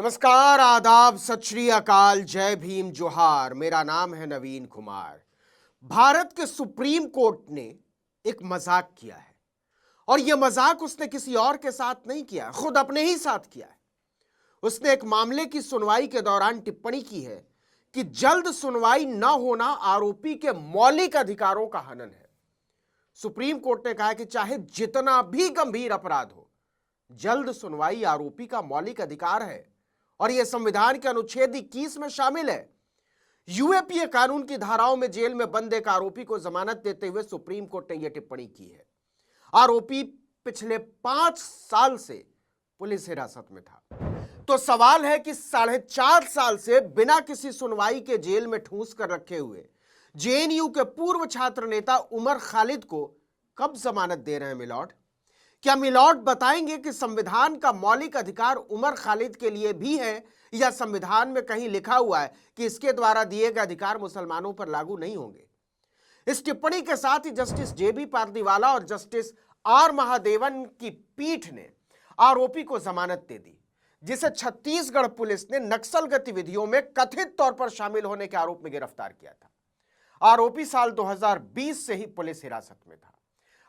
नमस्कार, आदाब, सत श्री अकाल, जय भीम, जोहार। मेरा नाम है नवीन कुमार। भारत के सुप्रीम कोर्ट ने एक मजाक किया है और यह मजाक उसने किसी और के साथ नहीं किया, खुद अपने ही साथ किया है। उसने एक मामले की सुनवाई के दौरान टिप्पणी की है कि जल्द सुनवाई न होना आरोपी के मौलिक अधिकारों का हनन है। सुप्रीम कोर्ट ने कहा कि चाहे जितना भी गंभीर अपराध हो, जल्द सुनवाई आरोपी का मौलिक अधिकार है और यह संविधान के अनुच्छेद 21 में शामिल है। यूएपीए कानून की धाराओं में जेल में बंद एक आरोपी को जमानत देते हुए सुप्रीम कोर्ट ने यह टिप्पणी की है। आरोपी पिछले 5 साल से पुलिस हिरासत में था। तो सवाल है कि 4.5 साल से बिना किसी सुनवाई के जेल में ठूंस कर रखे हुए जेएनयू के पूर्व छात्र नेता उमर खालिद को कब जमानत दे रहे हैं मिलॉर्ड? क्या मिलॉर्ड बताएंगे कि संविधान का मौलिक अधिकार उमर खालिद के लिए भी है या संविधान में कहीं लिखा हुआ है कि इसके द्वारा दिए गए अधिकार मुसलमानों पर लागू नहीं होंगे? इस टिप्पणी के साथ ही जस्टिस जेबी पारदीवाला और जस्टिस आर महादेवन की पीठ ने आरोपी को जमानत दे दी, जिसे छत्तीसगढ़ पुलिस ने नक्सल गतिविधियों में कथित तौर पर शामिल होने के आरोप में गिरफ्तार किया था। आरोपी साल 2020 से ही पुलिस हिरासत में था।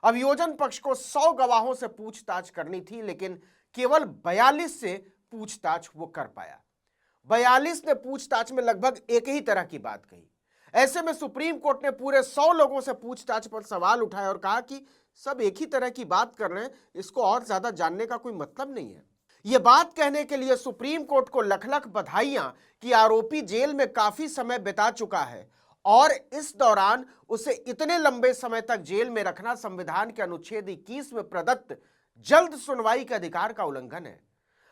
अभियोजन पक्ष को 100 गवाहों से पूछताछ करनी थी, लेकिन केवल 42 से पूछताछ वो कर पाया। 42 ने पूछताछ में लगभग एक ही तरह की बात कही। ऐसे में सुप्रीम कोर्ट ने पूरे 100 लोगों से पूछताछ पर सवाल उठाए और कहा कि सब एक ही तरह की बात कर रहे हैं, इसको और ज्यादा जानने का कोई मतलब नहीं है। यह बात कहने के लिए सुप्रीम कोर्ट को लख लख बधाइयां कि आरोपी जेल में काफी समय बिता चुका है और इस दौरान उसे इतने लंबे समय तक जेल में रखना संविधान के अनुच्छेद 21 में प्रदत्त जल्द सुनवाई के अधिकार का उल्लंघन है।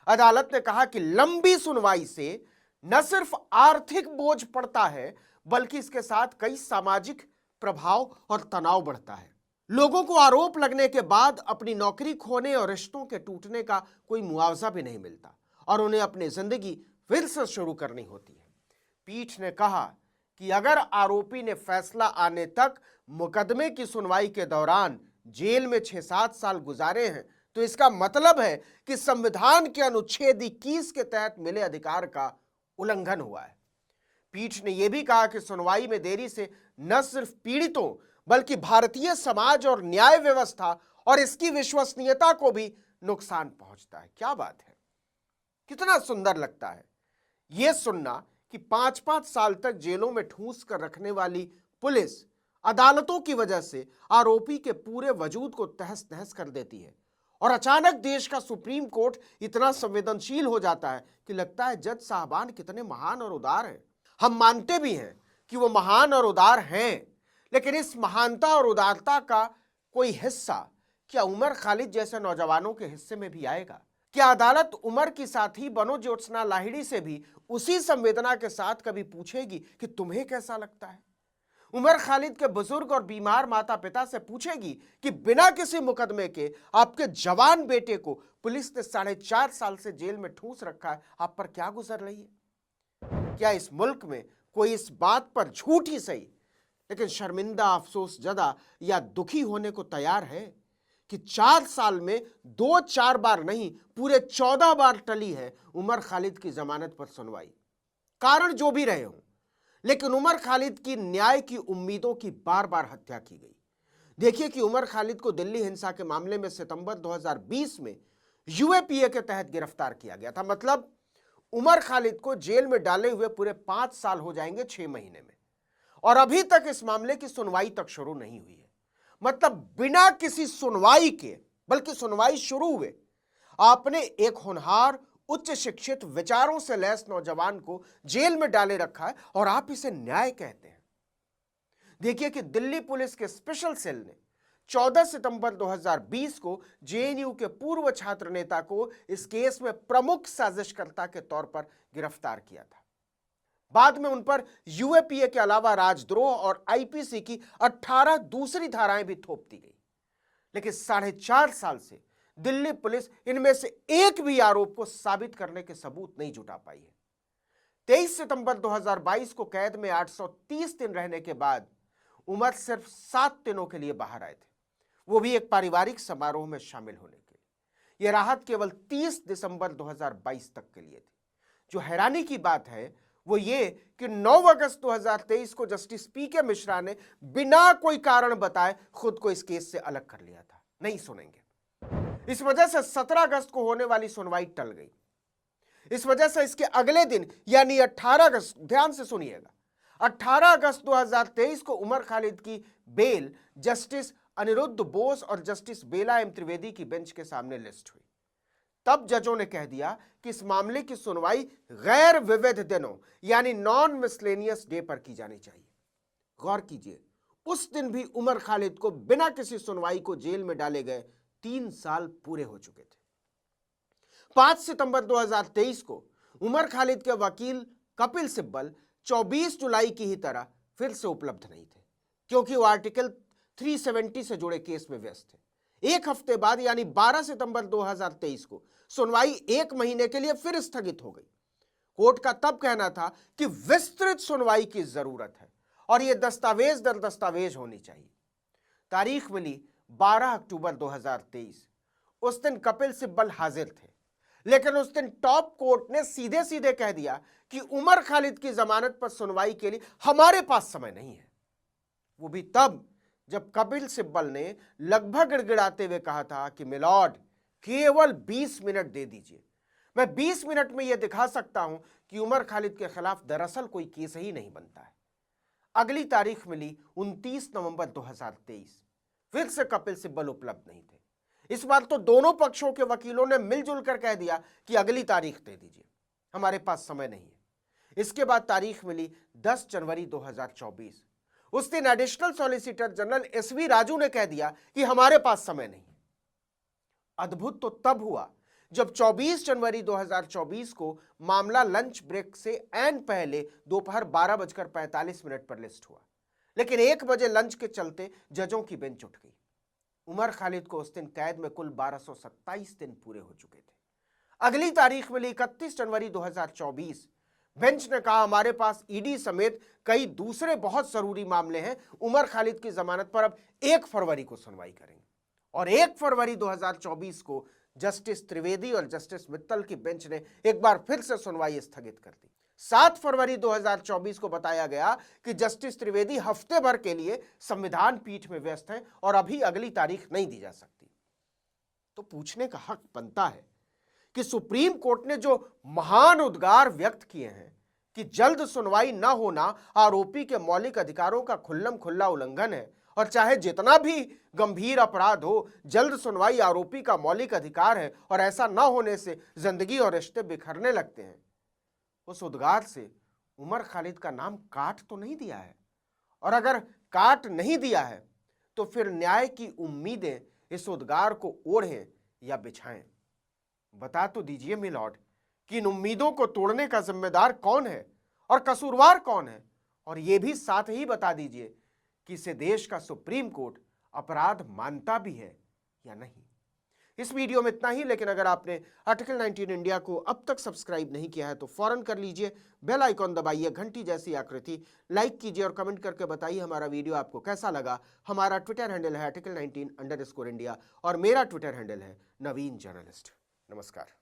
अदालत ने कहा कि लंबी सुनवाई से न सिर्फ आर्थिक बोझ पड़ता है, बल्कि इसके साथ कई सामाजिक प्रभाव और तनाव बढ़ता है। लोगों को आरोप लगने के बाद अपनी नौकरी खोने और रिश्तों के टूटने का कोई मुआवजा भी नहीं मिलता और उन्हें अपनी जिंदगी फिर से शुरू करनी होती है। पीठ ने कहा कि अगर आरोपी ने फैसला आने तक मुकदमे की सुनवाई के दौरान जेल में 6-7 साल गुजारे हैं, तो इसका मतलब है कि संविधान के अनुच्छेद 21 के तहत मिले अधिकार का उल्लंघन हुआ है। पीठ ने यह भी कहा कि सुनवाई में देरी से न सिर्फ पीड़ितों बल्कि भारतीय समाज और न्याय व्यवस्था और इसकी विश्वसनीयता को भी नुकसान पहुंचता है। क्या बात है, कितना सुंदर लगता है यह सुनना कि 5-5 साल तक जेलों में ठूंस कर रखने वाली पुलिस अदालतों की वजह से आरोपी के पूरे वजूद को तहस नहस कर देती है और अचानक देश का सुप्रीम कोर्ट इतना संवेदनशील हो जाता है कि लगता है जज साहबान कितने महान और उदार हैं। हम मानते भी हैं कि वो महान और उदार हैं, लेकिन इस महानता और उदारता का कोई हिस्सा क्या उमर खालिद जैसे नौजवानों के हिस्से में भी आएगा? क्या अदालत उमर की साथी बनो ज्योत्सना लाहिड़ी से भी उसी संवेदना के साथ कभी पूछेगी कि तुम्हें कैसा लगता है? उमर खालिद के बुजुर्ग और बीमार माता पिता से पूछेगी कि बिना किसी मुकदमे के आपके जवान बेटे को पुलिस ने 4.5 साल से जेल में ठूंस रखा है, आप पर क्या गुजर रही है? क्या इस मुल्क में कोई इस बात पर झूठ ही सही लेकिन शर्मिंदा, अफसोसजदा या दुखी होने को तैयार है कि 4 साल में 2-4 बार नहीं, पूरे 14 बार टली है उमर खालिद की जमानत पर सुनवाई? कारण जो भी रहे हों, लेकिन उमर खालिद की न्याय की उम्मीदों की बार बार हत्या की गई। देखिए कि उमर खालिद को दिल्ली हिंसा के मामले में सितंबर 2020 में यूएपीए के तहत गिरफ्तार किया गया था। मतलब उमर खालिद को जेल में डाले हुए पूरे 5 साल हो जाएंगे 6 महीने में, और अभी तक इस मामले की सुनवाई तक शुरू नहीं हुई है। मतलब बिना किसी सुनवाई के, बल्कि सुनवाई शुरू हुए, आपने एक होनहार, उच्च शिक्षित, विचारों से लैस नौजवान को जेल में डाले रखा है और आप इसे न्याय कहते हैं। देखिए कि दिल्ली पुलिस के स्पेशल सेल ने 14 सितंबर 2020 को जेएनयू के पूर्व छात्र नेता को इस केस में प्रमुख साजिशकर्ता के तौर पर गिरफ्तार किया था। बाद में उन पर यूएपीए के अलावा राजद्रोह और आईपीसी की 18 दूसरी धाराएं भी थोप दी गई, लेकिन 4.5 साल से दिल्ली पुलिस इनमें से एक भी आरोप को साबित करने के सबूत नहीं जुटा पाई है। 23 सितंबर 2022 को कैद में 830 दिन रहने के बाद उमर सिर्फ 7 दिनों के लिए बाहर आए थे, वो भी एक पारिवारिक समारोह में शामिल होने के लिए। यह राहत केवल 30 दिसंबर 2022 तक के लिए थी। जो हैरानी की बात है वो ये कि 9 अगस्त 2023 को जस्टिस पीके मिश्रा ने बिना कोई कारण बताए खुद को इस केस से अलग कर लिया था। नहीं सुनेंगे। इस वजह से 17 अगस्त को होने वाली सुनवाई टल गई। इस वजह से इसके अगले दिन यानी 18 अगस्त, ध्यान से सुनिएगा, 18 अगस्त 2023 को उमर खालिद की बेल जस्टिस अनिरुद्ध बोस और जस्टिस बेला एम त्रिवेदी की बेंच के सामने लिस्ट हुई। तब जजों ने कह दिया कि इस मामले की सुनवाई गैर विविध दिनों यानी नॉन मिसलेनियस डे पर की जानी चाहिए। गौर कीजिए, उस दिन भी उमर खालिद को बिना किसी सुनवाई को जेल में डाले गए 3 साल पूरे हो चुके थे। 5 सितंबर 2023 को उमर खालिद के वकील कपिल सिब्बल 24 जुलाई की ही तरह फिर से उपलब्ध नहीं थे, क्योंकि वो आर्टिकल 370 से जुड़े केस में व्यस्त थे। एक हफ्ते बाद यानी 12 सितंबर 2023 को सुनवाई 1 महीने के लिए फिर स्थगित हो गई। कोर्ट का तब कहना था कि विस्तृत सुनवाई की जरूरत है और यह दस्तावेज दर दस्तावेज होनी चाहिए। तारीख मिली 12 अक्टूबर 2023। उस दिन कपिल सिब्बल हाजिर थे, लेकिन उस दिन टॉप कोर्ट ने सीधे सीधे कह दिया कि उमर खालिद की जमानत पर सुनवाई के लिए हमारे पास समय नहीं है। वो भी तब जब कपिल सिब्बल ने लगभग गिड़गिड़ाते हुए कहा था कि मिलॉर्ड केवल 20 मिनट दे दीजिए, मैं 20 मिनट में यह दिखा सकता हूं कि उमर खालिद के खिलाफ दरअसल कोई केस ही नहीं बनता है। अगली तारीख मिली 29 नवंबर 2023। फिर से कपिल सिब्बल उपलब्ध नहीं थे। इस बार तो दोनों पक्षों के वकीलों ने मिलजुल कर कह दिया कि अगली तारीख दे दीजिए, हमारे पास समय नहीं है। इसके बाद तारीख मिली 10 जनवरी 2024। उस दिन additional solicitor general SV Raju ने कह दिया कि हमारे पास समय नहीं है। अद्भुत तो तब हुआ जब 24 जनवरी 2024 को मामला लंच ब्रेक से ऐन पहले दोपहर 12:45 पर लिस्ट हुआ, लेकिन 1 बजे लंच के चलते जजों की बेंच उठ गई। उमर खालिद को उस दिन कैद में कुल 1227 दिन पूरे हो चुके थे। अगली तारीख मिली 31 जनवरी 2024। बेंच ने कहा हमारे पास ईडी समेत कई दूसरे बहुत जरूरी मामले हैं, उमर खालिद की जमानत पर अब 1 फरवरी को सुनवाई करेंगे। और 1 फरवरी 2024 को जस्टिस त्रिवेदी और जस्टिस मित्तल की बेंच ने एक बार फिर से सुनवाई स्थगित कर दी। 7 फरवरी 2024 को बताया गया कि जस्टिस त्रिवेदी हफ्ते भर के लिए संविधान पीठ में व्यस्त हैं और अभी अगली तारीख नहीं दी जा सकती। तो पूछने का हक बनता है कि सुप्रीम कोर्ट ने जो महान उद्गार व्यक्त किए हैं कि जल्द सुनवाई न होना आरोपी के मौलिक अधिकारों का खुल्लम खुल्ला उल्लंघन है और चाहे जितना भी गंभीर अपराध हो, जल्द सुनवाई आरोपी का मौलिक अधिकार है और ऐसा न होने से जिंदगी और रिश्ते बिखरने लगते हैं, उस उद्गार से उमर खालिद का नाम काट तो नहीं दिया है। और अगर काट नहीं दिया है तो फिर न्याय की उम्मीदें इस उद्गार को ओढ़ें या बिछाएं। बता तो दीजिए मिलॉर्ड कि इन उम्मीदों को तोड़ने का जिम्मेदार कौन है और कसूरवार कौन है, और यह भी साथ ही बता दीजिए कि इसे देश का सुप्रीम कोर्ट अपराध मानता भी है या नहीं। इस वीडियो में इतना ही, लेकिन अगर आपने आर्टिकल 19 इंडिया को अब तक सब्सक्राइब नहीं किया है तो फौरन कर लीजिए, बेल आइकॉन दबाइए, घंटी जैसी आकृति, लाइक कीजिए और कमेंट करके बताइए हमारा वीडियो आपको कैसा लगा। हमारा ट्विटर हैंडल है article19_India और मेरा ट्विटर हैंडल है नवीन जर्नलिस्ट। नमस्कार।